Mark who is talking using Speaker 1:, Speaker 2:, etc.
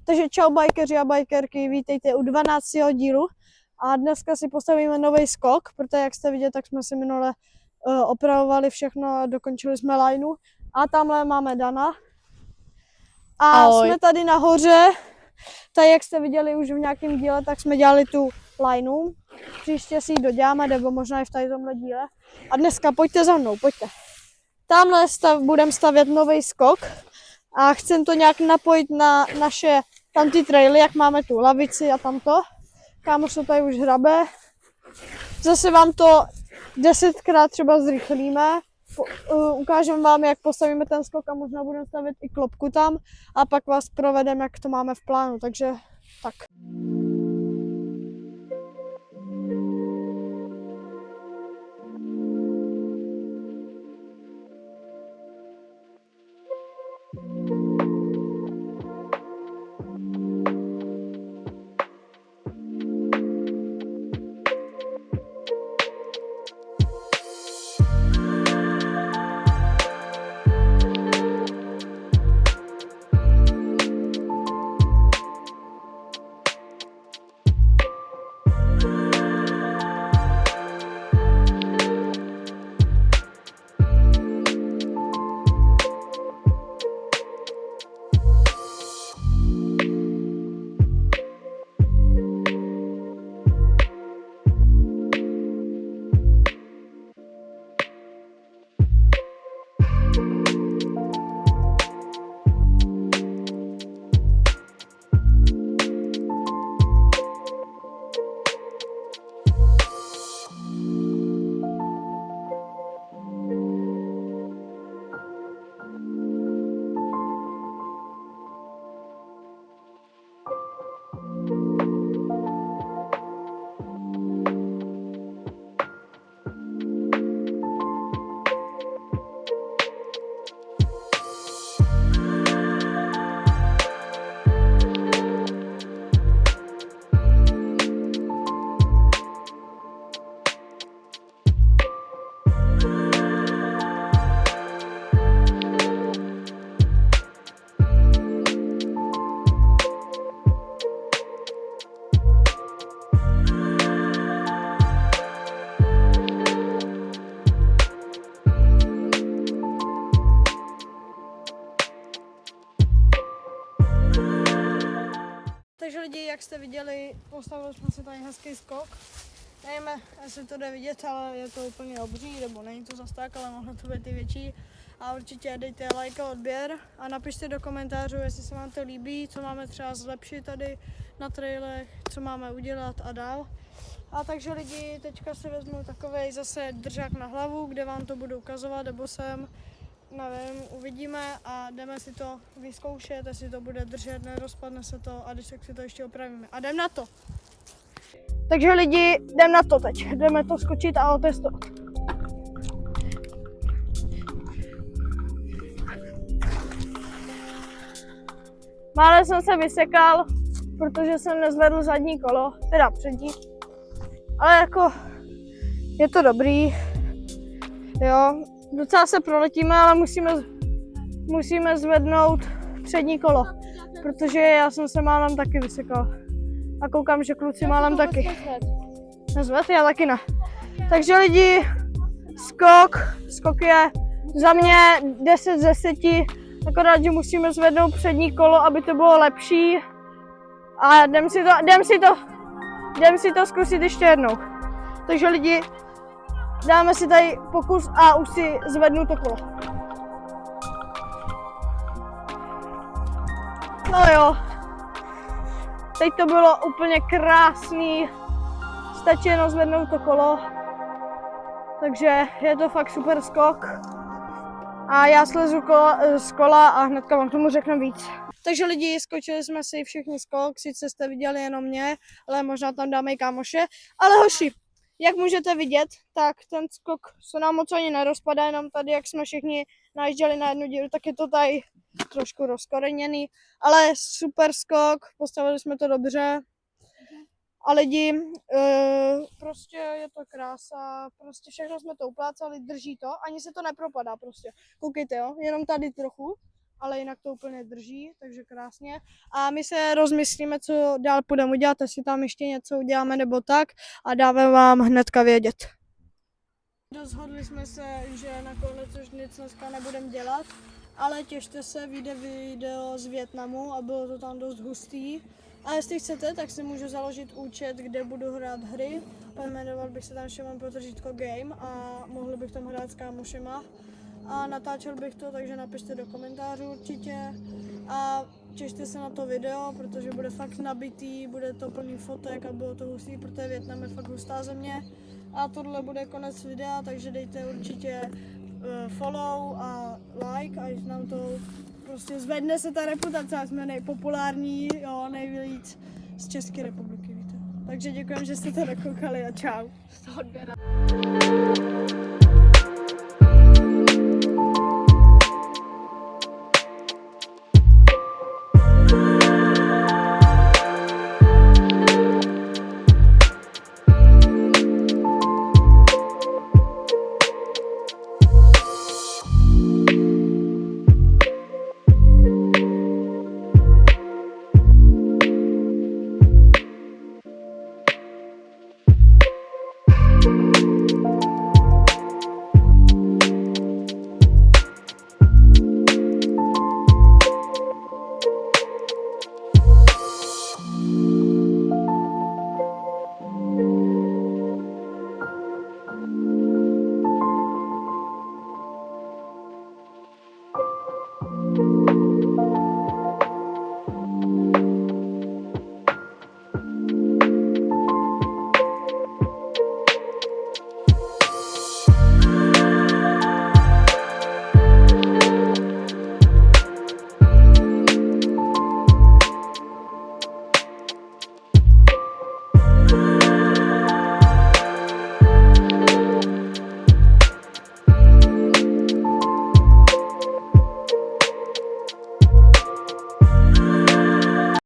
Speaker 1: Takže čau bajkeři a bajkerky, vítejte u 12. dílu a dneska si postavíme nový skok, protože jak jste viděli, tak jsme si minule opravovali všechno a dokončili jsme lineu. A tamhle máme Dana. A
Speaker 2: Ahoj.
Speaker 1: jsme tady nahoře, tady jak jste viděli už v nějakém díle, tak jsme dělali tu lineu. Příště si ji doděláme, nebo možná i v tady tomhle díle. A dneska pojďte za mnou, pojďte. Tamhle budeme stavět nový skok a chcem to nějak napojit na naše tam ty traily, jak máme tu lavici a tamto. Kámoš to tady už hrabe. Zase vám to 10krát třeba zrychlíme. Ukážeme vám, jak postavíme ten skok a možná budeme stavět i klopku tam a pak vás provedeme, jak to máme v plánu, takže tak. Takže lidi, jak jste viděli, postavili jsme si tady hezký skok. Nevíme, jestli to jde vidět, ale je to úplně obří, nebo není to zas tak, ale mohlo to být i větší. A určitě dejte like a odběr a napište do komentářů, jestli se vám to líbí, co máme třeba zlepšit tady na trailech, co máme udělat a dál. A takže lidi, teďka si vezmu takovej zase držák na hlavu, kde vám to budu ukazovat, nebo sem. Nevím, uvidíme a jdeme si to vyzkoušet, jestli to bude držet, nerozpadne se to a když tak si to ještě opravíme. A jdem na to! Takže lidi, jdem na to teď. Jdeme to skočit a otestovat. Mále jsem se vysekal, protože jsem nezvedl zadní kolo, teda přední. Ale jako, je to dobrý, jo. Docela se proletíme, ale musíme zvednout přední kolo, protože já jsem se málem taky vysekal. A koukám, že kluci málem taky. Nezved? Já taky ne. Takže lidi, skok je za mě 10 z 10, akorát, že musíme zvednout přední kolo, aby to bylo lepší. A jdem si to zkusit ještě jednou. Takže lidi, dáme si tady pokus a už si zvednu to kolo. No jo, teď to bylo úplně krásný, stačí jenom zvednout to kolo, takže je to fakt super skok. A já slezu z kola a hnedka vám k tomu řeknu víc. Takže lidi, skočili jsme si všichni skok, sice jste viděli jenom mě, ale možná tam dáme i kámoše. Ale hoši, jak můžete vidět, tak ten skok se nám moc ani nerozpadá, jenom tady, jak jsme všichni najížděli na jednu díru, tak je to tady trošku rozkoreněný, ale super skok, postavili jsme to dobře. A lidi, prostě je to krása, prostě všechno jsme to uplácali, drží to, ani se to nepropadá prostě. Koukejte, jo, jenom tady trochu ale jinak to úplně drží, takže krásně. A my se rozmyslíme, co dál půjdeme udělat, jestli tam ještě něco uděláme nebo tak a dáme vám hnedka vědět. Rozhodli jsme se, že nakonec už nic dneska nebudeme dělat, ale těšte se, vyjde video z Vietnamu a bylo to tam dost hustý. A jestli chcete, tak si můžu založit účet, kde budu hrát hry. Pojmenoval bych se tam Šimon Potržítko Game a mohli bych tam hrát s kámošema. A natáčel bych to, takže napište do komentářů určitě. A těšte se na to video, protože bude fakt nabitý, bude to plný fotek a bylo to hustý, protože Vietnam je fakt hustá země. A tohle bude konec videa, takže dejte určitě follow a like, ať nám to prostě zvedne se ta reputace, jsme nejpopulární, jo, nejvíc z České republiky, víte. Takže děkujem, že jste to dokoukali a čau.